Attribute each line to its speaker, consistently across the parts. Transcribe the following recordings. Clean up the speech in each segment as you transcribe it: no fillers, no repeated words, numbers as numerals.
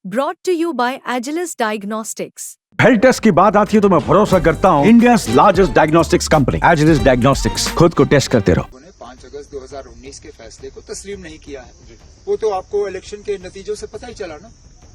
Speaker 1: Brought to you by Agilus Diagnostics.
Speaker 2: Health test की बात आती है तो मैं भरोसा करता हूँ India largest diagnostics company Agilus diagnostics. खुद को टेस्ट करते रहो।
Speaker 3: 5 अगस्त 2019 के फैसले को तस्लीम नहीं किया है। वो तो आपको इलेक्शन के नतीजों से पता ही चला ना,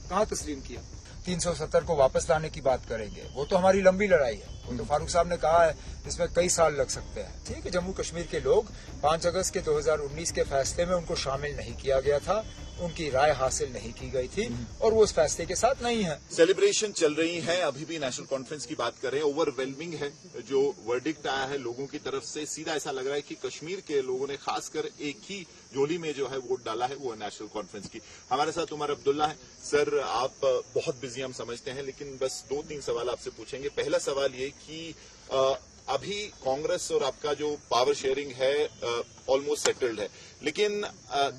Speaker 3: कहाँ तस्लीम किया। 370 को वापस लाने की बात करेंगे, वो तो हमारी लंबी लड़ाई है। वो तो फारूक साहब ने कहा है इसमें कई साल लग सकते हैं। ठीक है, जम्मू कश्मीर के लोग 5 अगस्त के 2019 के फैसले में उनको शामिल नहीं किया गया था, उनकी राय हासिल नहीं की गई थी और वो उस फैसले के साथ नहीं है।
Speaker 4: सेलिब्रेशन चल रही है, अभी भी नेशनल कॉन्फ्रेंस की बात करें, ओवरवेलमिंग है जो वर्डिक्ट आया है लोगों की तरफ से। सीधा ऐसा लग रहा है कि कश्मीर के लोगों ने खासकर एक ही झोली में जो है वोट डाला है, वो है नेशनल कॉन्फ्रेंस की। हमारे साथ उमर अब्दुल्ला है। सर, आप बहुत बिजी हम समझते हैं, लेकिन बस 2-3 सवाल आपसे पूछेंगे। पहला सवाल ये कि अभी कांग्रेस और आपका जो पावर शेयरिंग है ऑलमोस्ट सेटल्ड है, लेकिन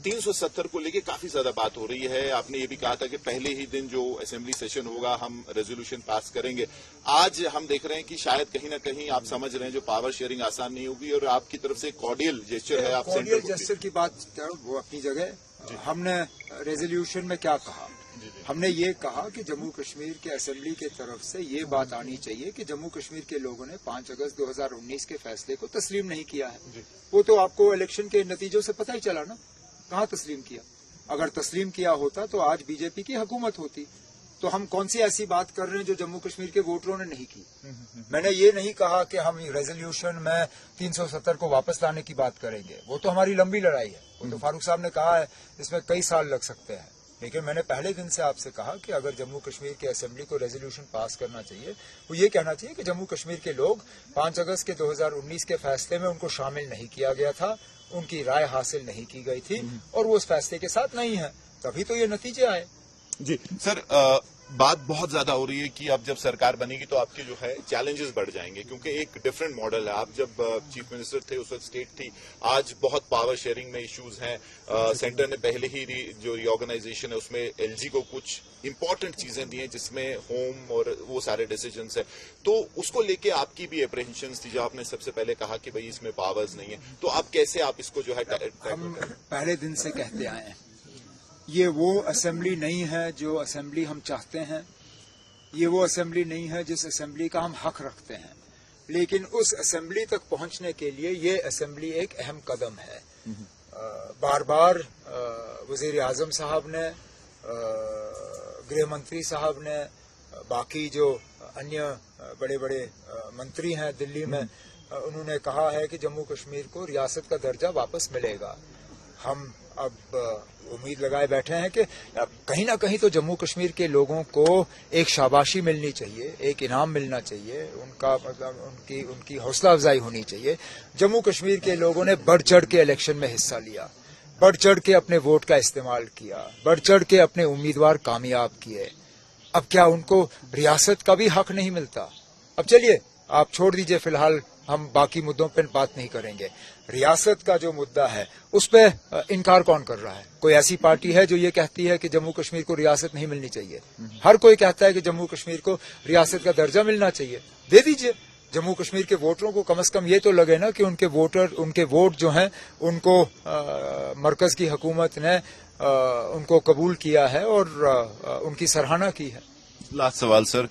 Speaker 4: 370 को लेके काफी ज्यादा बात हो रही है। आपने ये भी कहा था कि पहले ही दिन जो असेंबली सेशन होगा हम रेजोल्यूशन पास करेंगे। आज हम देख रहे हैं कि शायद कहीं ना कहीं आप समझ रहे हैं जो पावर शेयरिंग आसान नहीं होगी और आपकी तरफ से कॉर्डियल जेस्चर है। आप
Speaker 3: कॉर्डियल जेस्चर की बात वो अपनी जगह। हमने रेजोल्यूशन में क्या कहा? हमने ये कहा कि जम्मू कश्मीर के असेंबली की तरफ से ये बात आनी चाहिए कि जम्मू कश्मीर के लोगों ने 5 अगस्त 2019 के फैसले को तस्लीम नहीं किया है। वो तो आपको इलेक्शन के नतीजों से पता ही चला ना, कहाँ तस्लीम किया। अगर तस्लीम किया होता तो आज बीजेपी की हुकूमत होती। तो हम कौन सी ऐसी बात कर रहे हैं जो जम्मू कश्मीर के वोटरों ने नहीं की। मैंने ये नहीं कहा कि हम रेजोल्यूशन में 370 को वापस लाने की बात करेंगे, वो तो हमारी लंबी लड़ाई है। वो तो फारूक साहब ने कहा है इसमें कई साल लग सकते हैं, लेकिन मैंने पहले दिन से आपसे कहा कि अगर जम्मू कश्मीर के असेंबली को रेजोल्यूशन पास करना चाहिए, वो ये कहना चाहिए कि जम्मू कश्मीर के लोग 5 अगस्त के 2019 के फैसले में उनको शामिल नहीं किया गया था, उनकी राय हासिल नहीं की गई थी और वो उस फैसले के साथ नहीं है, तभी तो ये नतीजे आए।
Speaker 4: जी सर, बात बहुत ज्यादा हो रही है कि अब जब सरकार बनेगी तो आपके जो है चैलेंजेस बढ़ जाएंगे, क्योंकि एक डिफरेंट मॉडल है। आप जब चीफ मिनिस्टर थे उस वक्त स्टेट थी, आज बहुत पावर शेयरिंग में इश्यूज हैं। सेंटर ने पहले ही जो रीऑर्गेनाइजेशन है उसमें एलजी को कुछ इंपॉर्टेंट चीजें दी हैं, जिसमें होम और वो सारे डिसीजंस है। तो उसको लेके आपकी भी अप्रीहेंशंस थी, जो आपने सबसे पहले कहा कि भाई इसमें पावर्स नहीं है, तो आप कैसे आप इसको जो है
Speaker 3: हम पहले दिन से कहते आए हैं ये वो असेंबली नहीं है जो असेंबली हम चाहते हैं, ये वो असेंबली नहीं है जिस असेंबली का हम हक रखते हैं, लेकिन उस असेंबली तक पहुंचने के लिए ये असेंबली एक अहम कदम है। बार बार वजीर आजम साहब ने, गृह मंत्री साहब ने, बाकी जो अन्य बड़े बड़े मंत्री हैं दिल्ली में, उन्होंने कहा है कि जम्मू कश्मीर को रियासत का दर्जा वापस मिलेगा। हम अब उम्मीद लगाए बैठे हैं कि कहीं ना कहीं तो जम्मू कश्मीर के लोगों को एक शाबाशी मिलनी चाहिए, एक इनाम मिलना चाहिए, उनका मतलब उनकी हौसला अफजाई होनी चाहिए। जम्मू कश्मीर के लोगों ने बढ़ चढ़ के इलेक्शन में हिस्सा लिया, बढ़ चढ़ के अपने वोट का इस्तेमाल किया, बढ़ चढ़ के अपने उम्मीदवार कामयाब किए। अब क्या उनको रियासत का भी हक नहीं मिलता? अब चलिए आप छोड़ दीजिए, फिलहाल हम बाकी मुद्दों पर बात नहीं करेंगे। रियासत का जो मुद्दा है उस पर इनकार कौन कर रहा है? कोई ऐसी पार्टी है जो ये कहती है कि जम्मू कश्मीर को रियासत नहीं मिलनी चाहिए? हर कोई कहता है कि जम्मू कश्मीर को रियासत का दर्जा मिलना चाहिए, दे दीजिए। जम्मू कश्मीर के वोटरों को कम से कम ये तो लगे ना कि उनके वोट जो हैं उनको मरकज की हुकूमत ने उनको कबूल किया है और उनकी सराहना की है।
Speaker 4: लास्ट सवाल सर,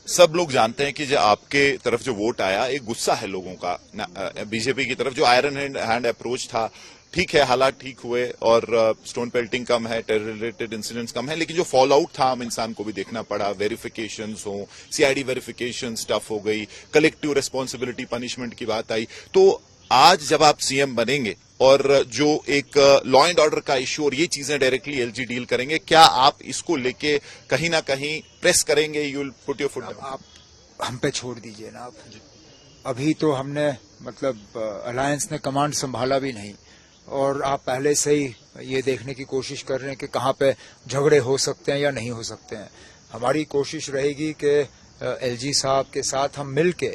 Speaker 4: सब लोग जानते हैं कि जो आपके तरफ जो वोट आया, एक गुस्सा है लोगों का बीजेपी की तरफ, जो आयरन हैंड अप्रोच था। ठीक है, हालात ठीक हुए और स्टोन पेल्टिंग कम है, टेरर रिलेटेड इंसिडेंट्स कम है, लेकिन जो फॉल आउट था आम इंसान को भी देखना पड़ा। वेरिफिकेशंस हो, सीआईडी वेरिफिकेशन टफ हो गई, कलेक्टिव रिस्पॉन्सिबिलिटी पनिशमेंट की बात आई। तो आज जब आप सीएम बनेंगे और जो एक लॉ एंड ऑर्डर का इश्यू और ये चीजें डायरेक्टली एलजी डील करेंगे, क्या आप इसको लेके कहीं ना कहीं प्रेस करेंगे? You will put your foot down?
Speaker 3: आप हम पे छोड़ दीजिए ना। आप अभी तो हमने मतलब अलायंस ने कमांड संभाला भी नहीं और आप पहले से ही ये देखने की कोशिश कर रहे हैं कि कहाँ पे झगड़े हो सकते हैं या नहीं हो सकते हैं। हमारी कोशिश रहेगी कि एलजी साहब के साथ हम मिलके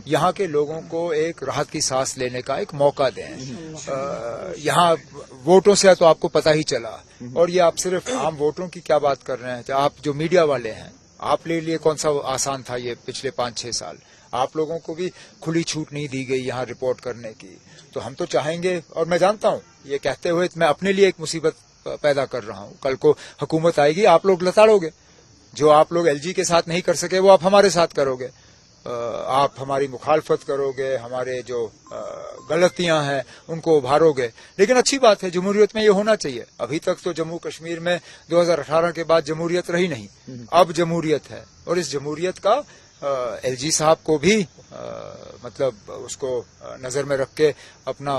Speaker 3: यहाँ के लोगों को एक राहत की सांस लेने का एक मौका दें। यहाँ वोटों से तो आपको पता ही चला, और ये आप सिर्फ आम वोटरों की क्या बात कर रहे हैं, आप जो मीडिया वाले हैं, आप लिए कौन सा आसान था ये पिछले 5-6 साल? आप लोगों को भी खुली छूट नहीं दी गई यहाँ रिपोर्ट करने की। तो हम तो चाहेंगे, और मैं जानता हूँ ये कहते हुए मैं अपने लिए एक मुसीबत पैदा कर रहा हूँ। कल को हुकूमत आएगी, आप लोग लताड़ोगे। जो आप लोग एलजी के साथ नहीं कर सके वो आप हमारे साथ करोगे। आप हमारी मुखालफत करोगे, हमारे जो गलतियां हैं उनको उभारोगे। लेकिन अच्छी बात है, जमहूरियत में ये होना चाहिए। अभी तक तो जम्मू कश्मीर में 2018 के बाद जमहूरियत रही नहीं, अब जमहूरियत है। और इस जमहूरियत का एलजी साहब को भी मतलब उसको नजर में रख के अपना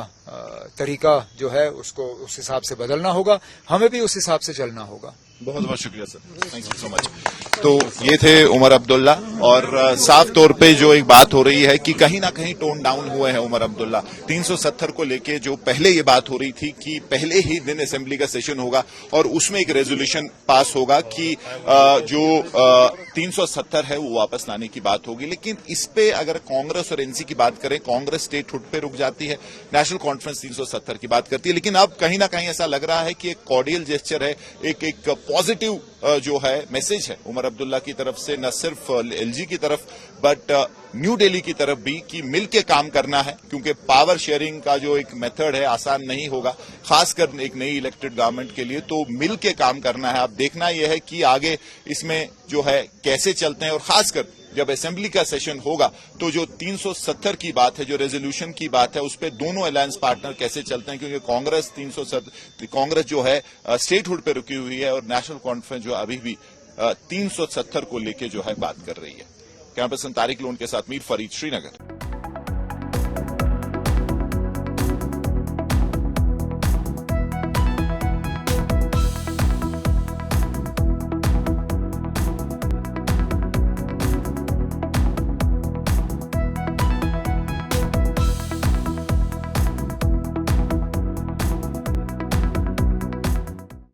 Speaker 3: तरीका जो है उसको उस हिसाब से बदलना होगा, हमें भी उस हिसाब से चलना होगा।
Speaker 4: बहुत बहुत शुक्रिया sir, thank you so much. तो ये थे उमर अब्दुल्ला, और साफ तौर पे जो एक बात हो रही है कि कहीं ना कहीं टोन डाउन हुए हैं उमर अब्दुल्ला। 370 को लेके जो पहले ये बात हो रही थी कि पहले ही दिन असेंबली का सेशन होगा और उसमें एक रेजोल्यूशन पास होगा कि जो 370 है वो वापस लाने की बात होगी। लेकिन इस पे अगर कांग्रेस और एनसी की बात करें, कांग्रेस स्टेटहुड पे रुक जाती है, नेशनल कॉन्फ्रेंस 370 की बात करती है। लेकिन अब कहीं ना कहीं ऐसा लग रहा है कि एक कॉर्डियल जेस्चर है, एक पॉजिटिव जो है मैसेज है उमर अब्दुल्ला की तरफ से, न सिर्फ एलजी की तरफ बट न्यू दिल्ली की तरफ भी, कि मिल के काम करना है। क्योंकि पावर शेयरिंग का जो एक मेथड है आसान नहीं होगा, खासकर एक नई इलेक्टेड गवर्नमेंट के लिए, तो मिल के काम करना है। अब देखना यह है कि आगे इसमें जो है कैसे चलते हैं, और खासकर जब असेंबली का सेशन होगा तो जो 370 की बात है, जो रेजोल्यूशन की बात है, उस पर दोनों अलायंस पार्टनर कैसे चलते हैं। क्योंकि कांग्रेस जो है स्टेटहुड पे रुकी हुई है और नेशनल कॉन्फ्रेंस जो अभी भी 370 को लेके जो है बात कर रही है। कैंपस तारिक लोन के साथ मीर फरीद, श्रीनगर।